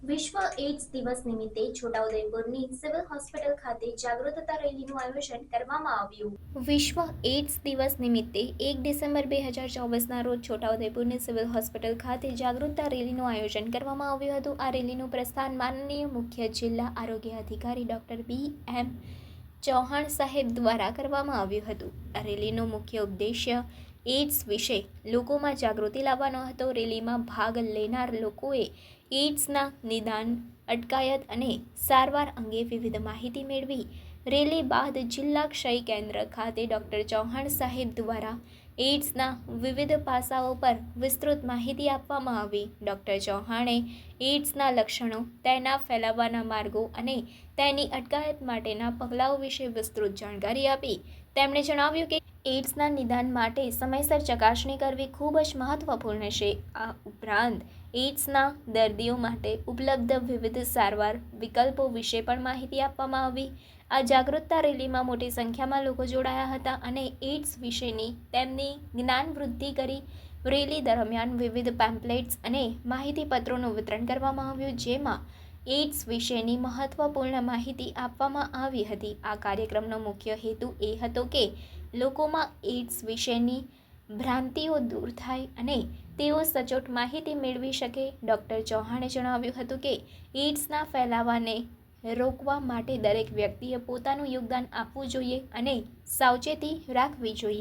વિશ્વ એઇડ્સ દિવસ નિમિત્તે છોટાઉદેપુરની સિવિલ હોસ્પિટલ ખાતે જાગૃતતા રેલીનું આયોજન કરવામાં આવ્યું. વિશ્વ એઇડ્સ દિવસ નિમિત્તે 1 ડિસેમ્બર 2024ના રોજ છોટાઉદેપુરની સિવિલ હોસ્પિટલ ખાતે જાગૃતતા રેલીનું આયોજન કરવામાં આવ્યું હતું. આ રેલીનું પ્રસ્થાન માનનીય મુખ્ય જિલ્લા આરોગ્ય અધિકારી ડૉક્ટર B.M. ચૌહાણ સાહેબ દ્વારા કરવામાં આવ્યું હતું. આ રેલીનો મુખ્ય ઉદ્દેશ્ય એઇડ્સ વિશે લોકોમાં જાગૃતિ લાવવાનો હતો. રેલીમાં ભાગ લેનાર લોકોએ એઇડ્સના નિદાન, અટકાયત અને સારવાર અંગે વિવિધ માહિતી મેળવી. રેલી બાદ જિલ્લા ક્ષય કેન્દ્ર ખાતે ડૉક્ટર ચૌહાણ સાહેબ દ્વારા એઇડ્સના વિવિધ પાસાઓ પર વિસ્તૃત માહિતી આપવામાં આવી. ડૉક્ટર ચૌહાણે એઇડ્સના લક્ષણો, તેના ફેલાવાના માર્ગો અને તેની અટકાયત માટેના પગલાઓ વિશે વિસ્તૃત જાણકારી આપી. તેમણે જણાવ્યું કે એઇડ્સના નિદાન માટે સમયસર ચકાસણી કરવી ખૂબ જ મહત્વપૂર્ણ છે. આ ઉપરાંત એઇડ્સના દર્દીઓ માટે ઉપલબ્ધ વિવિધ સારવાર વિકલ્પો વિશે પણ માહિતી આપવામાં આવી. આ જાગૃતતા રેલીમાં મોટી સંખ્યામાં લોકો જોડાયા હતા અને એઇડ્સ વિશેની તેમની જ્ઞાન વૃદ્ધિ કરી. રેલી દરમિયાન વિવિધ પેમ્પલેટ્સ અને માહિતીપત્રોનું વિતરણ કરવામાં આવ્યું, જેમાં એઇડ્સ વિશેની મહત્વપૂર્ણ માહિતી આપવામાં આવી હતી. આ કાર્યક્રમનો મુખ્ય હેતુ એ હતો કે લોકોમાં એઇડ્સ વિશેની ભ્રાંતિઓ દૂર થાય અને તેઓ સચોટ માહિતી મેળવી શકે. ડૉક્ટર ચૌહાણે જણાવ્યું હતું કે એઇડ્સના ફેલાવાને રોકવા માટે દરેક વ્યક્તિએ પોતાનું યોગદાન આપવું જોઈએ અને સાવચેતી રાખવી જોઈએ.